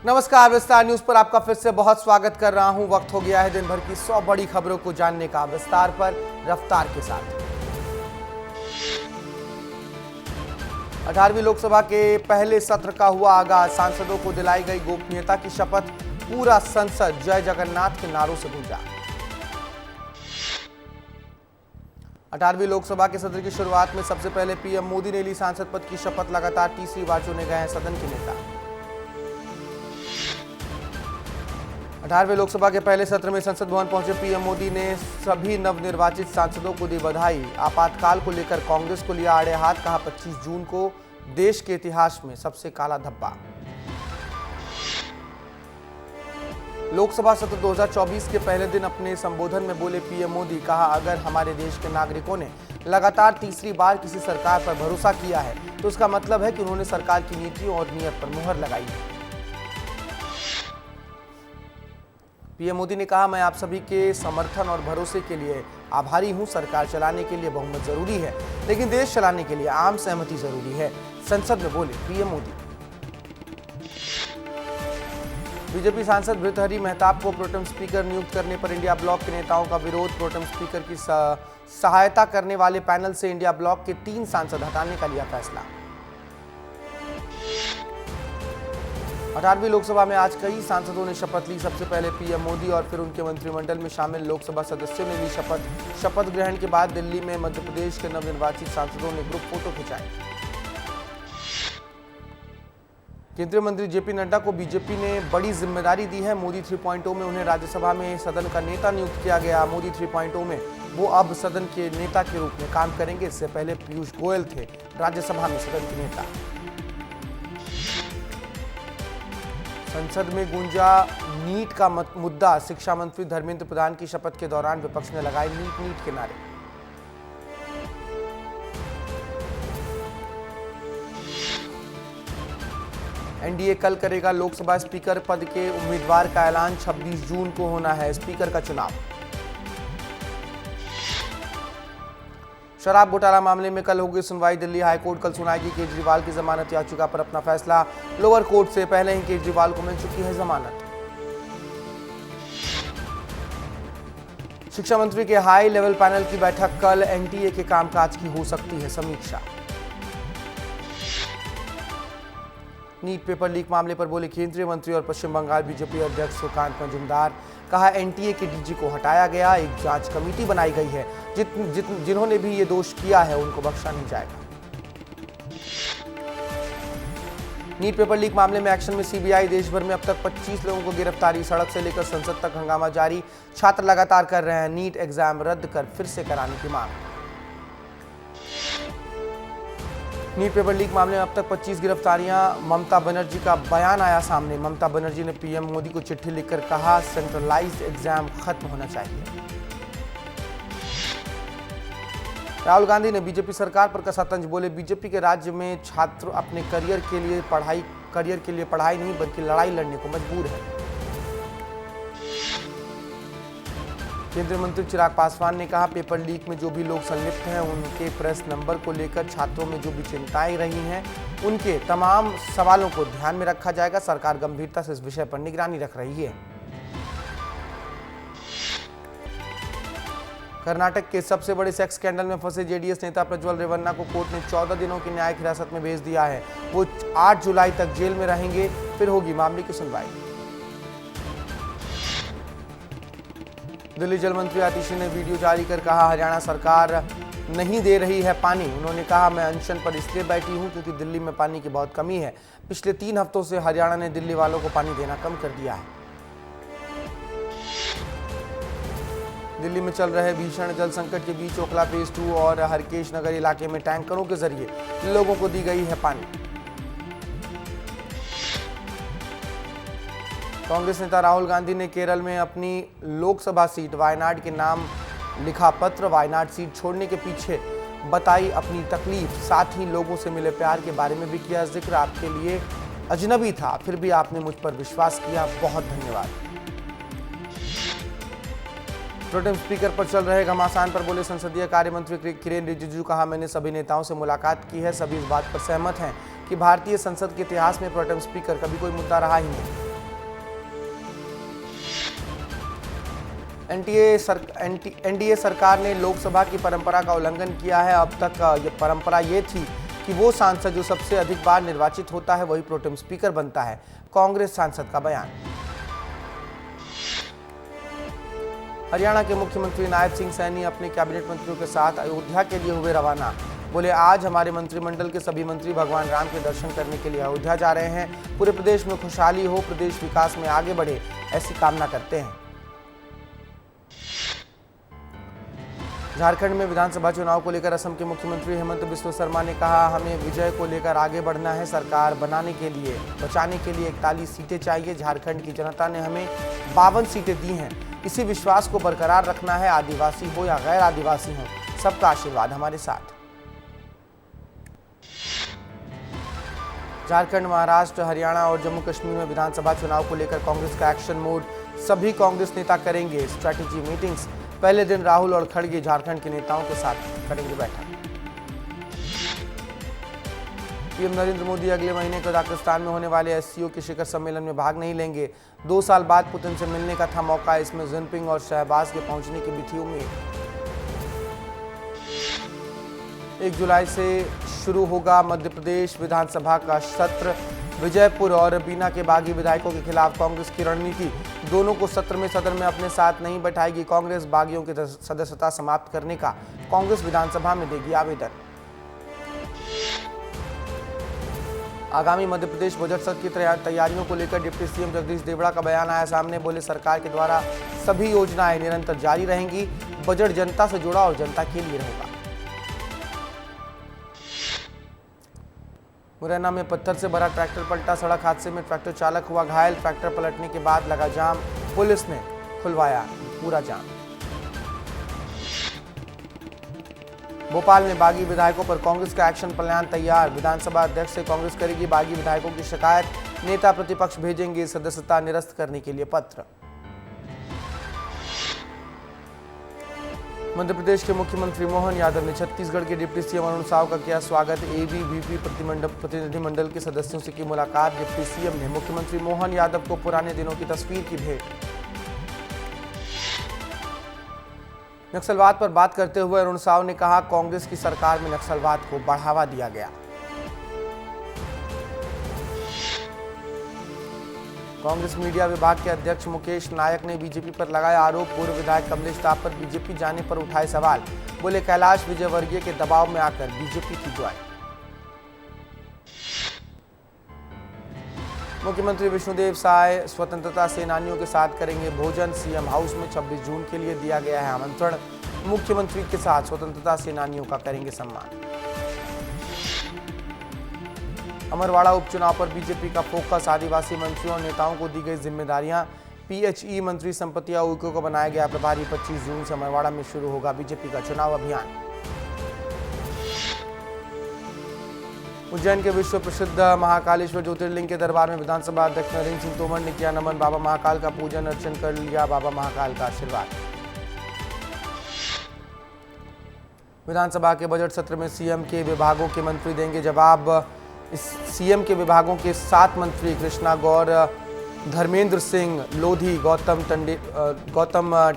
नमस्कार, विस्तार न्यूज पर आपका फिर से बहुत स्वागत कर रहा हूं। वक्त हो गया है दिन भर की 100 बड़ी खबरों को जानने का, विस्तार पर रफ्तार के साथ। 18वीं लोकसभा के पहले सत्र का हुआ आगाज, सांसदों को दिलाई गई गोपनीयता की शपथ, पूरा संसद जय जगन्नाथ के नारों से गूंजा। 18वीं लोकसभा के सत्र की शुरुआत में सबसे पहले पीएम मोदी ने ली सांसद पद की शपथ, लगातार तीसरी बार चुने गए हैं सदन के नेता। 18वीं लोकसभा के पहले सत्र में संसद भवन पहुंचे पीएम मोदी ने सभी नवनिर्वाचित सांसदों को दी बधाई। आपातकाल को लेकर कांग्रेस को लिया आड़े हाथ, कहा 25 जून को देश के इतिहास में सबसे काला धब्बा। लोकसभा सत्र 2024 के पहले दिन अपने संबोधन में बोले पीएम मोदी, कहा अगर हमारे देश के नागरिकों ने लगातार तीसरी बार किसी सरकार पर भरोसा किया है तो इसका मतलब है कि उन्होंने सरकार की नीतियों और नीयत पर मुहर लगाई है। पीएम मोदी ने कहा, मैं आप सभी के समर्थन और भरोसे के लिए आभारी हूं। सरकार चलाने के लिए बहुमत जरूरी है, लेकिन देश चलाने के लिए आम सहमति जरूरी है, संसद में बोले पीएम मोदी। बीजेपी सांसद भृतहरि मेहताब को प्रोटेम स्पीकर नियुक्त करने पर इंडिया ब्लॉक के नेताओं का विरोध। प्रोटेम स्पीकर की सहायता करने वाले पैनल से इंडिया ब्लॉक के 3 सांसद हटाने का लिया फैसला। 18वीं लोकसभा में आज कई सांसदों ने शपथ ली। सबसे पहले पीएम मोदी और फिर उनके मंत्रिमंडल में शामिल लोकसभा सदस्यों ने ली शपथ। शपथ ग्रहण के बाद दिल्ली में मध्य प्रदेश के नवनिर्वाचित सांसदों ने ग्रुप फोटो खिंचाए। केंद्रीय मंत्री जेपी नड्डा को बीजेपी ने बड़ी जिम्मेदारी दी है। मोदी 3.0 में उन्हें राज्यसभा में सदन का नेता नियुक्त किया गया। मोदी 3.0 में वो अब सदन के नेता के रूप में काम करेंगे। इससे पहले पीयूष गोयल थे राज्यसभा में सदन के नेता। संसद में गूंजा नीट का मुद्दा। शिक्षा मंत्री धर्मेंद्र प्रधान की शपथ के दौरान विपक्ष ने लगाए नीट नीट के नारे। एनडीए कल करेगा लोकसभा स्पीकर पद के उम्मीदवार का ऐलान। 26 जून को होना है स्पीकर का चुनाव। शराब घोटाला मामले में कल होगी सुनवाई। दिल्ली हाईकोर्ट कल सुनाएगी केजरीवाल की जमानत याचिका पर अपना फैसला। लोअर कोर्ट से पहले ही केजरीवाल को मिल चुकी है जमानत। शिक्षा मंत्री के हाई लेवल पैनल की बैठक कल। एनटीए के कामकाज की हो सकती है समीक्षा। नीट पेपर लीक मामले पर बोले केंद्रीय मंत्री और पश्चिम बंगाल बीजेपी अध्यक्ष सुकांत मजूमदार। कहा एनटीए के डीजी को हटाया गया, एक जांच कमेटी बनाई गई है। जिन्होंने भी ये दोष किया है उनको बख्शा नहीं जाएगा। नीट पेपर लीक मामले में एक्शन में सीबीआई। देश भर में अब तक 25 लोगों को गिरफ्तारी। सड़क से लेकर संसद तक हंगामा जारी। छात्र लगातार कर रहे हैं नीट एग्जाम रद्द कर फिर से कराने की मांग। नीट पेपर लीक मामले में अब तक 25 गिरफ्तारियां। ममता बनर्जी का बयान आया सामने। ममता बनर्जी ने पीएम मोदी को चिट्ठी लिखकर कहा सेंट्रलाइज्ड एग्जाम खत्म होना चाहिए। राहुल गांधी ने बीजेपी सरकार पर कसा तंज। बोले बीजेपी के राज्य में छात्र अपने करियर के लिए पढ़ाई नहीं बल्कि लड़ाई लड़ने को मजबूर है। केंद्रीय मंत्री चिराग पासवान ने कहा पेपर लीक में जो भी लोग संलिप्त हैं उनके प्रेस नंबर को लेकर छात्रों में जो भी चिंताएं रही हैं उनके तमाम सवालों को ध्यान में रखा जाएगा। सरकार गंभीरता से इस विषय पर निगरानी रख रही है। कर्नाटक के सबसे बड़े सेक्स स्कैंडल में फंसे जेडीएस नेता प्रज्वल रेवन्ना को कोर्ट ने 14 दिनों की न्यायिक हिरासत में भेज दिया है। वो 8 जुलाई तक जेल में रहेंगे, फिर होगी मामले की सुनवाई। दिल्ली जल मंत्री आतिशी ने वीडियो जारी कर कहा हरियाणा सरकार नहीं दे रही है पानी। उन्होंने कहा मैं अनशन पर इसलिए बैठी हूं क्योंकि दिल्ली में पानी की बहुत कमी है। पिछले 3 हफ्तों से हरियाणा ने दिल्ली वालों को पानी देना कम कर दिया है। दिल्ली में चल रहे भीषण जल संकट के बीच ओखला फेज 2 और हरकेश नगर इलाके में टैंकरों के जरिए लोगों को दी गई है पानी। कांग्रेस नेता राहुल गांधी ने केरल में अपनी लोकसभा सीट वायनाड के नाम लिखा पत्र। वायनाड सीट छोड़ने के पीछे बताई अपनी तकलीफ, साथ ही लोगों से मिले प्यार के बारे में भी किया जिक्र। आपके लिए अजनबी था फिर भी आपने मुझ पर विश्वास किया, बहुत धन्यवाद। प्रोटेम स्पीकर पर चल रहे घमासान पर बोले संसदीय कार्य मंत्री किरेन रिजिजू। कहा मैंने सभी नेताओं से मुलाकात की है, सभी इस बात पर सहमत हैं कि भारतीय संसद के इतिहास में प्रोटेम स्पीकर कभी कोई मुद्दा रहा ही नहीं। एनडीए सरकार ने लोकसभा की परंपरा का उल्लंघन किया है। अब तक ये परंपरा ये थी कि वो सांसद जो सबसे अधिक बार निर्वाचित होता है वही प्रोटेम स्पीकर बनता है। कांग्रेस सांसद का बयान। हरियाणा के मुख्यमंत्री नायब सिंह सैनी अपने कैबिनेट मंत्रियों के साथ अयोध्या के लिए हुए रवाना। बोले, आज हमारे मंत्रिमंडल के सभी मंत्री भगवान राम के दर्शन करने के लिए अयोध्या जा रहे हैं। पूरे प्रदेश में खुशहाली हो, प्रदेश विकास में आगे बढ़े, ऐसी कामना करते हैं। झारखंड में विधानसभा चुनाव को लेकर असम के मुख्यमंत्री हेमंत बिस्वा शर्मा ने कहा, हमें विजय को लेकर आगे बढ़ना है। सरकार बनाने के लिए, बचाने के लिए 41 सीटें चाहिए। झारखंड की जनता ने हमें 52 सीटें दी हैं। इसी विश्वास को बरकरार रखना है। आदिवासी हो या गैर आदिवासी हो, सबका आशीर्वाद हमारे साथ। झारखंड, महाराष्ट्र, हरियाणा और जम्मू कश्मीर में विधानसभा चुनाव को लेकर कांग्रेस का एक्शन मोड। सभी कांग्रेस नेता करेंगे स्ट्रैटेजी मीटिंग्स। पहले दिन राहुल और खड़गे झारखंड के नेताओं के साथ करेंगे बैठक। पीएम नरेंद्र मोदी अगले महीने कजाकिस्तान में होने वाले एससीओ के शिखर सम्मेलन में भाग नहीं लेंगे। 2 साल बाद पुतिन से मिलने का था मौका। इसमें जिनपिंग और शहबाज के पहुंचने की भी थी उम्मीद। 1 जुलाई से शुरू होगा मध्य प्रदेश विधानसभा का सत्र। विजयपुर और बीना के बागी विधायकों के खिलाफ कांग्रेस की रणनीति। दोनों को सत्र में सदन में अपने साथ नहीं बैठाएगी कांग्रेस। बागियों की सदस्यता समाप्त करने का कांग्रेस विधानसभा में देगी आवेदन। आगामी मध्य प्रदेश बजट सत्र की तैयारियों को लेकर डिप्टी सीएम जगदीश देवड़ा का बयान आया सामने। बोले, सरकार के द्वारा सभी योजनाएं निरंतर जारी रहेंगी। बजट जनता से जुड़ा और जनता के लिए रहेगा। मुरैना में पत्थर से भरा ट्रैक्टर पलटा। सड़क हादसे में ट्रैक्टर चालक हुआ घायल। ट्रैक्टर पलटने के बाद लगा जाम। पुलिस ने खुलवाया पूरा जाम। भोपाल में बागी विधायकों पर कांग्रेस का एक्शन प्लान तैयार। विधानसभा अध्यक्ष से कांग्रेस करेगी बागी विधायकों की शिकायत। नेता प्रतिपक्ष भेजेंगे सदस्यता निरस्त करने के लिए पत्र। मध्य प्रदेश के मुख्यमंत्री मोहन यादव ने छत्तीसगढ़ के डिप्टी सीएम अरुण साव का किया स्वागत। एबीवीपी प्रतिनिधिमंडल के सदस्यों से की मुलाकात। डिप्टी सीएम ने मुख्यमंत्री मोहन यादव को पुराने दिनों की तस्वीर की भेंट। नक्सलवाद पर बात करते हुए अरुण साव ने कहा, कांग्रेस की सरकार में नक्सलवाद को बढ़ावा दिया गया। कांग्रेस मीडिया विभाग के अध्यक्ष मुकेश नायक ने बीजेपी पर लगाया आरोप। पूर्व विधायक कमलेश ताप पर बीजेपी जाने पर उठाए सवाल। बोले, कैलाश विजयवर्गीय के दबाव में आकर बीजेपी की ज्वाइन। मुख्यमंत्री विष्णुदेव साय स्वतंत्रता सेनानियों के साथ करेंगे भोजन। सीएम हाउस में 26 जून के लिए दिया गया है आमंत्रण। मुख्यमंत्री के साथ स्वतंत्रता सेनानियों का करेंगे सम्मान। अमरवाड़ा उपचुनाव पर बीजेपी का फोकस। आदिवासी मंत्रियों और नेताओं को दी गई जिम्मेदारियां। पीएचई मंत्री संपतिया उइके को बनाया गया प्रभारी। 25 जून से अमरवाड़ा में शुरू होगा बीजेपी का चुनाव अभियान। उज्जैन के विश्व प्रसिद्ध महाकालेश्वर ज्योतिर्लिंग के दरबार में विधानसभा अध्यक्ष नरेंद्र सिंह तोमर ने किया नमन। बाबा महाकाल का पूजन अर्चन कर लिया बाबा महाकाल का आशीर्वाद। विधानसभा के बजट सत्र में सीएम के विभागों के मंत्री देंगे जवाब। इस सीएम के विभागों के 7 मंत्री कृष्णा गौर, धर्मेंद्र सिंह लोधी, गौतम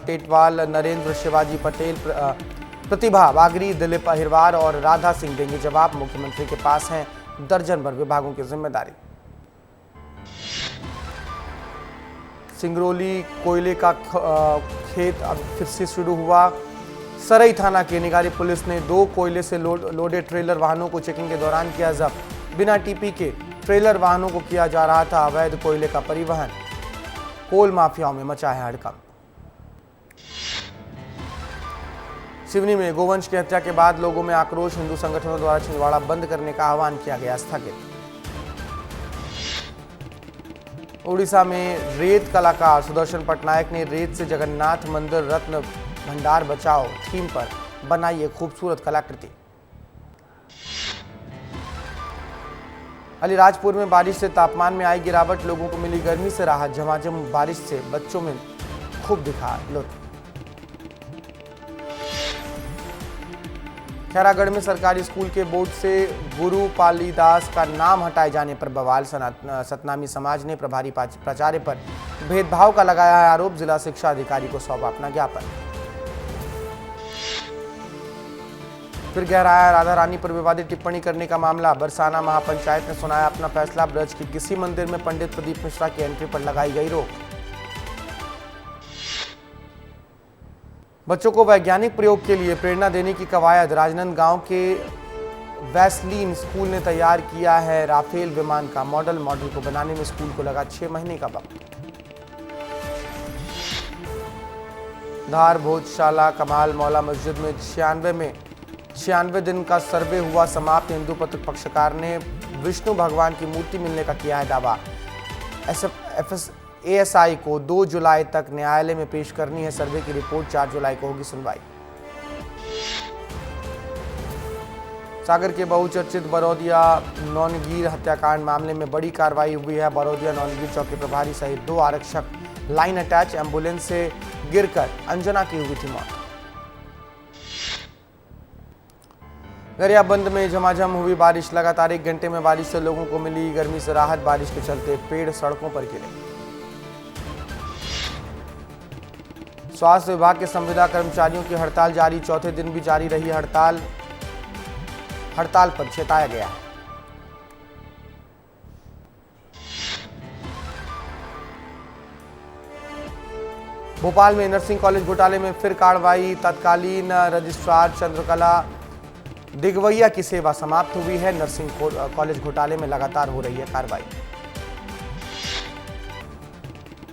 टेटवाल, नरेंद्र शिवाजी पटेल, प्रतिभा बागरी, दिलीप अहिरवार और राधा सिंह देंगे जवाब। मुख्यमंत्री के पास हैं दर्जन भर विभागों की जिम्मेदारी। सिंगरौली कोयले का खेत अब फिर से शुरू हुआ। सरई थाना के निगारी पुलिस ने 2 कोयले से लोडेड ट्रेलर वाहनों को चेकिंग के दौरान किया जब्त। बिना टीपी के ट्रेलर वाहनों को किया जा रहा था अवैध कोयले का परिवहन। कोल माफियाओं में मचा है हड़कंप। सिवनी में गोवंश की हत्या के बाद लोगों में आक्रोश। हिंदू संगठनों द्वारा छिंदवाड़ा बंद करने का आह्वान किया गया स्थगित। उड़ीसा में रेत कलाकार सुदर्शन पटनायक ने रेत से जगन्नाथ मंदिर रत्न भंडार बचाओ थीम पर बनाई एक खूबसूरत कलाकृति। अलीराजपुर में बारिश से तापमान में आई गिरावट। लोगों को मिली गर्मी से राहत। झमाझम बारिश से बच्चों में खूब दिखा लुत्फ। खैरागढ़ में सरकारी स्कूल के बोर्ड से गुरु पालीदास का नाम हटाए जाने पर बवाल। सतनामी समाज ने प्रभारी प्राचार्य पर भेदभाव का लगाया है आरोप। जिला शिक्षा अधिकारी को सौंपा अपना ज्ञापन। फिर गहराया राधा रानी पर विवादित टिप्पणी करने का मामला। बरसाना महापंचायत ने सुनाया अपना फैसला। ब्रज के किसी मंदिर में पंडित प्रदीप मिश्रा की एंट्री पर लगाई गई रोक। बच्चों को वैज्ञानिक प्रयोग के लिए प्रेरणा देने की कवायद। राजनांदगांव के वैसलीन स्कूल ने तैयार किया है राफेल विमान का मॉडल। मॉडल को बनाने में स्कूल को लगा 6 महीने का वक्त। धार भोजशाला कमाल मौला मस्जिद में 96 दिन का सर्वे हुआ समाप्त। हिंदू पक्षकार ने विष्णु भगवान की मूर्ति मिलने का किया है दावा। एएसआई को 2 जुलाई तक न्यायालय में पेश करनी है सर्वे की रिपोर्ट। 4 जुलाई को होगी सुनवाई। सागर के बहुचर्चित बरौदिया नौनगीर हत्याकांड मामले में बड़ी कार्रवाई हुई है। बरौदिया नौनगीर चौकी प्रभारी सहित 2 आरक्षक लाइन अटैच एम्बुलेंस से गिरकर अंजना की हुई थी मौत। गरियाबंद में झमाझम हुई बारिश। लगातार 1 घंटे में बारिश से लोगों को मिली गर्मी से राहत। बारिश के चलते पेड़ सड़कों पर गिरे। स्वास्थ्य विभाग के संविदा कर्मचारियों की हड़ताल जारी। चौथे दिन भी जारी रही हड़ताल पर चेताया गया है। भोपाल में नर्सिंग कॉलेज घोटाले में फिर कार्रवाई। तत्कालीन रजिस्ट्रार चंद्रकला दिगवैया की सेवा समाप्त हुई है। नर्सिंग कॉलेज घोटाले में लगातार हो रही है कार्रवाई।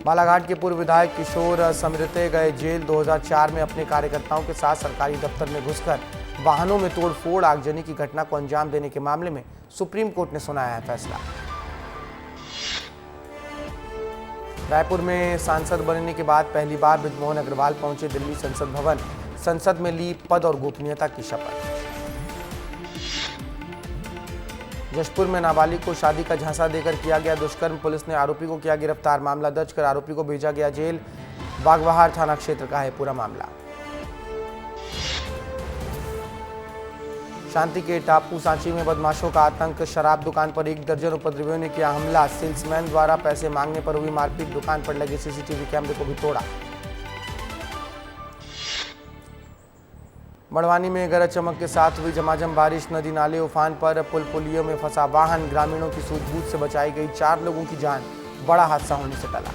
बालाघाट के पूर्व विधायक किशोर समृते गए जेल। 2004 में अपने कार्यकर्ताओं के साथ सरकारी दफ्तर में घुसकर वाहनों में तोड़फोड़ आगजनी की घटना को अंजाम देने के मामले में सुप्रीम कोर्ट ने सुनाया है फैसला। रायपुर में सांसद बनने के बाद पहली बार बृजमोहन अग्रवाल पहुंचे दिल्ली संसद भवन। संसद में ली पद और गोपनीयता की शपथ। जशपुर में नाबालिग को शादी का झांसा देकर किया गया दुष्कर्म। पुलिस ने आरोपी को किया गिरफ्तार। मामला दर्ज कर आरोपी को भेजा गया जेल। बागबहार थाना क्षेत्र का है पूरा मामला। शांति के टापू सांची में बदमाशों का आतंक। शराब दुकान पर 1 दर्जन उपद्रवियों ने किया हमला। सेल्समैन द्वारा पैसे मांगने पर हुई मारपीट। दुकान पर लगे सीसीटीवी कैमरे को भी तोड़ा। मड़वानी में गरज चमक के साथ हुई झमाझम बारिश। नदी नाले उफान पर। पुल पुलियों में फंसा वाहन। ग्रामीणों की सूझबूझ से बचाई गई 4 लोगों की जान। बड़ा हादसा होने से टला।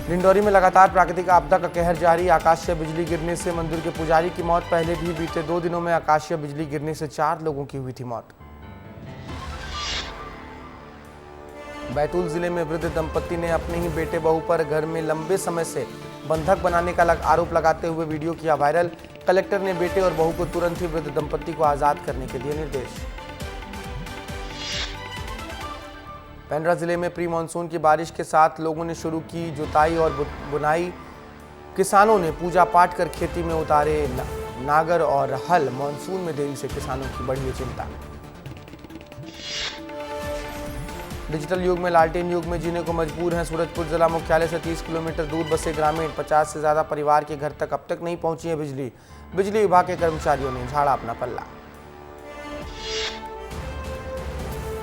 डिंडौरी में लगातार प्राकृतिक आपदा का कहर जारी। आकाशीय बिजली गिरने से मंदिर के पुजारी की मौत। पहले भी बीते 2 दिनों में आकाशीय बिजली गिरने से 4 लोगों की हुई थी मौत। बैतूल जिले में वृद्ध दंपति ने अपने ही बेटे बहू पर घर में लंबे समय से बंधक बनाने का आरोप लगाते हुए वीडियो किया वायरल। कलेक्टर ने बेटे और बहू को तुरंत ही वृद्ध दंपति को आजाद करने के दिए निर्देश। पेंड्रा जिले में प्री मानसून की बारिश के साथ लोगों ने शुरू की जुताई और बुनाई। किसानों ने पूजा पाठ कर खेती में उतारे नागर और हल। मानसून में देरी से किसानों की बढ़ी चिंता। डिजिटल युग में लालटेन युग में जीने को मजबूर हैं। सूरजपुर जिला मुख्यालय से 30 किलोमीटर दूर बसे ग्रामीण। 50 से ज्यादा परिवार के घर तक अब तक नहीं पहुंची है बिजली। बिजली विभाग के कर्मचारियों ने झाड़ा अपना पल्ला।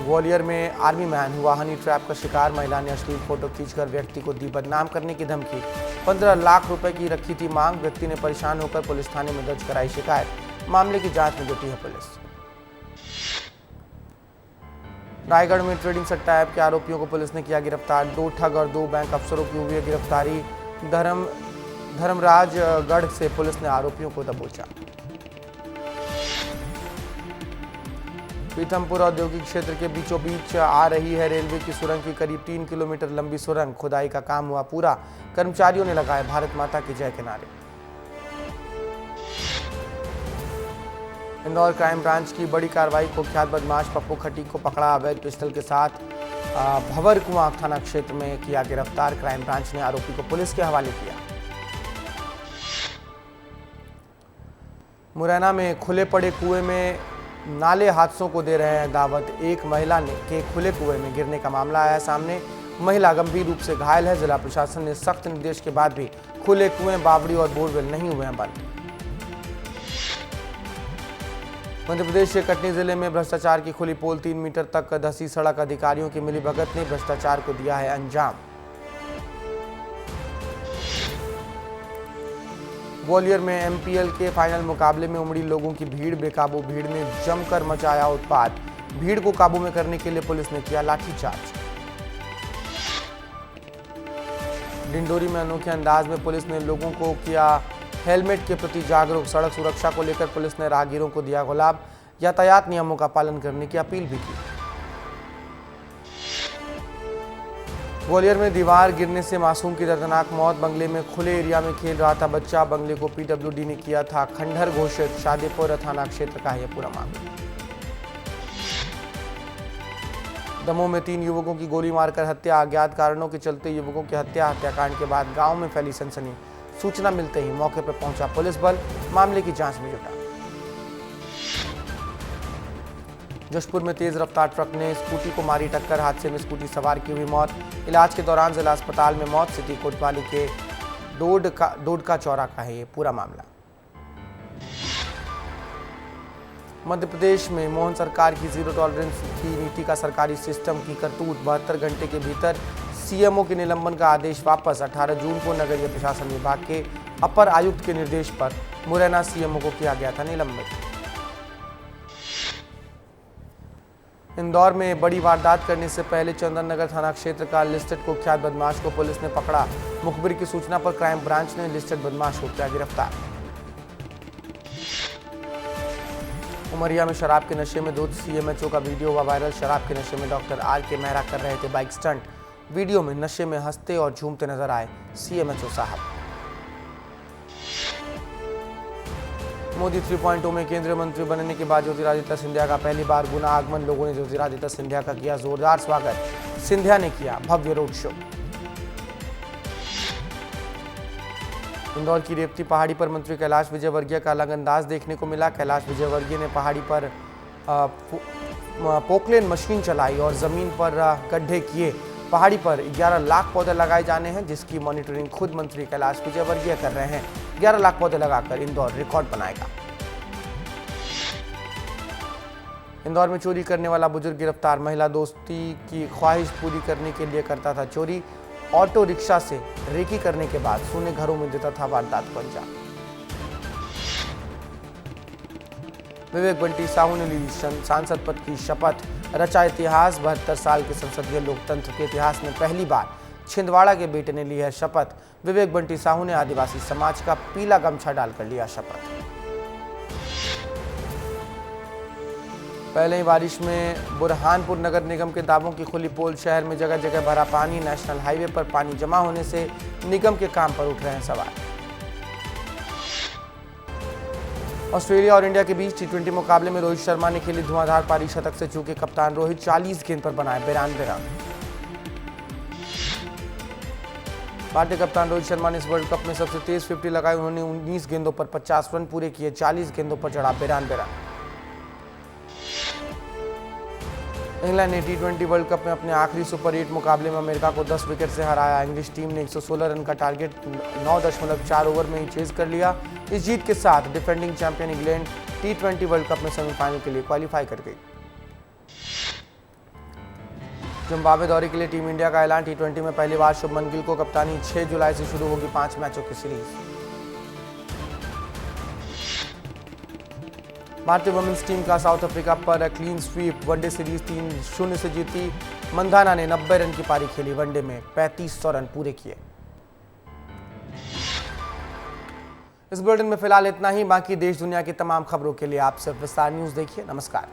ग्वालियर में आर्मी मैन हुआ हनी ट्रैप का शिकार। महिला ने अश्लील फोटो खींचकर व्यक्ति को दी बदनाम करने की धमकी। 15 लाख रुपए की रखी थी मांग। व्यक्ति ने परेशान होकर पुलिस थाने में दर्ज कराई शिकायत। मामले की जांच में जुटी है पुलिस। रायगढ़ में ट्रेडिंग सट्टा ऐप के आरोपियों को पुलिस ने किया गिरफ्तार। 2 ठग और 2 बैंक अफसरों की हुई है गिरफ्तारी। धर्मराजगढ़ से पुलिस ने आरोपियों को दबोचा। पीथमपुर औद्योगिक क्षेत्र के बीचों बीच आ रही है रेलवे की सुरंग की करीब 3 किलोमीटर लंबी सुरंग। खुदाई का काम हुआ पूरा। कर्मचारियों ने लगाए भारत माता की जय के नारे। इंदौर क्राइम ब्रांच की बड़ी कार्रवाई। कुख्यात बदमाश पप्पू खटीक को पकड़ा। अवैध पिस्टल के साथ भंवरकुआं थाना क्षेत्र में किया गिरफ्तार। क्राइम ब्रांच ने आरोपी को पुलिस के हवाले किया। मुरैना में खुले पड़े कुएं में नाले हादसों को दे रहे हैं दावत। एक महिला के खुले कुएं में गिरने का मामला आया सामने। महिला गंभीर रूप से घायल है। जिला प्रशासन ने सख्त निर्देश के बाद भी खुले कुएं, बावड़ी और बोरवेल नहीं हुए हैं बंद। मध्य प्रदेश के कटनी जिले में भ्रष्टाचार की खुली पोल, 3 मीटर तक धंसी सड़क, अधिकारियों की मिलीभगत ने भ्रष्टाचार को दिया है अंजाम। ग्वालियर में एमपीएल के फाइनल मुकाबले में उमड़ी लोगों की भीड़, बेकाबू भीड़ ने जमकर मचाया उत्पात। भीड़ को काबू में करने के लिए पुलिस ने किया लाठीचार्ज। डिंडोरी में अनोखे अंदाज में पुलिस ने लोगों को किया हेलमेट के प्रति जागरूक। सड़क सुरक्षा को लेकर पुलिस ने राहगीरों को दिया गुलाब, यातायात नियमों का पालन करने की अपील भी की। ग्वालियर में दीवार गिरने से मासूम की दर्दनाक मौत, बंगले में खुले एरिया में खेल रहा था बच्चा, बंगले को पीडब्ल्यूडी ने किया था खंडहर घोषित। शादीपुर थाना क्षेत्र का है पूरा मामला। दमोह में 3 युवकों की गोली मारकर हत्या, अज्ञात कारणों के चलते युवकों की हत्याकांड के बाद गांव में फैली सनसनी। सूचना मिलते ही मौके पर पहुंचा पुलिस बल, मामले की जांच में जुटा। जशपुर में तेज रफ्तार ट्रक ने स्कूटी को मारी टक्कर, हादसे में स्कूटी सवार की हुई मौत। इलाज के दौरान जिला अस्पताल में मौत। सिटी कोतवाली के डोडका चौरा का है ये पूरा मामला। मध्य प्रदेश में मोहन सरकार की जीरो टॉलरेंस की नीति का सरकारी सिस्टम की करतूत। 72 घंटे के भीतर सीएमओ के निलंबन का आदेश वापस। 18 जून को नगरीय प्रशासन विभाग के अपर आयुक्त के निर्देश पर मुरैना सीएमओ को किया गया था निलंबित। इंदौर में बड़ी वारदात करने से पहले चंदन नगर थाना क्षेत्र का लिस्टेड कुख्यात बदमाश को पुलिस ने पकड़ा। मुखबिर की सूचना पर क्राइम ब्रांच ने लिस्टेड बदमाश को किया गिरफ्तार। उमरिया में शराब के नशे में 2 सीएमएचओ का वीडियो हुआ वायरल। शराब के नशे में डॉक्टर आर.के. मेहरा कर रहे थे बाइक स्टंट। वीडियो में नशे में हंसते और झूमते नजर आए सीएमएचओ साहब। मोदी 3.0 में केंद्रीय मंत्री बनने के बाद ज्योतिरादित्य सिंधिया का पहली बार गुना आगमन। लोगों ने ज्योतिरादित्य सिंधिया का किया जोरदार स्वागत। सिंधिया ने किया भव्य रोड शो। इंदौर की रेवती पहाड़ी पर मंत्री कैलाश विजयवर्गीय का अलग अंदाज देखने को मिला। कैलाश विजयवर्गीय ने पहाड़ी पर पोकलेन मशीन चलाई और जमीन पर गड्ढे किए। पहाड़ी पर 11 लाख पौधे लगाए जाने हैं, जिसकी मॉनिटरिंग खुद मंत्री कैलाश विजयवर्गीय कर रहे हैं। 11 लाख पौधे लगाकर इंदौर रिकॉर्ड बनाएगा। इंदौर में चोरी करने वाला बुजुर्ग गिरफ्तार। महिला दोस्ती की ख्वाहिश पूरी करने के लिए करता था चोरी। ऑटो रिक्शा से रेकी करने के बाद सूने घरों में देता था वारदात को अंजाम। विवेक बंटी साहू ने ली सांसद पद की शपथ। रचा इतिहास। 72 साल के संसदीय लोकतंत्र के इतिहास में पहली बार छिंदवाड़ा के बेटे ने ली है शपथ। विवेक बंटी साहू ने आदिवासी समाज का पीला गमछा डालकर लिया शपथ। पहले ही बारिश में बुरहानपुर नगर निगम के दावों की खुली पोल। शहर में जगह जगह भरा पानी। नेशनल हाईवे पर पानी जमा होने से निगम के काम पर उठ रहे हैं सवाल। ऑस्ट्रेलिया और इंडिया के बीच T20 मुकाबले में रोहित शर्मा ने खेली धुआंधार पारी। शतक से चूके कप्तान रोहित 40 गेंद पर बनाए 92 रन। भारतीय कप्तान रोहित शर्मा ने इस वर्ल्ड कप में सबसे तेज 50 लगाई। उन्होंने 19 गेंदों पर 50 रन पूरे किए। 40 गेंदों पर चढ़ा 92 रन। इंग्लैंड ने T20 वर्ल्ड कप में अपने आखिरी सुपर 8 मुकाबले में अमेरिका को 10 विकेट से हराया। इंग्लिश टीम ने 116 रन का टारगेट 9.4 ओवर में ही चेज कर लिया। इस जीत के साथ defending champion England T20 world cup में सेमीफाइनल के लिए क्वालिफाई कर गई। जिम्बाब्वे दौरे के लिए टीम इंडिया का ऐलान। T20 में पहली बार शुभमन गिल को कप्तानी। 6 जुलाई से शुरू होगी 5 मैचों की सीरीज। भारतीय वुमेन्स टीम का साउथ अफ्रीका पर क्लीन स्वीप। वनडे सीरीज 3-0 से जीती। मंधाना ने 90 रन की पारी खेली। वनडे में 3500 रन पूरे किए। इस बुलेटिन में फिलहाल इतना ही। बाकी देश दुनिया की तमाम खबरों के लिए आप सिर्फ विस्तार न्यूज देखिए। नमस्कार।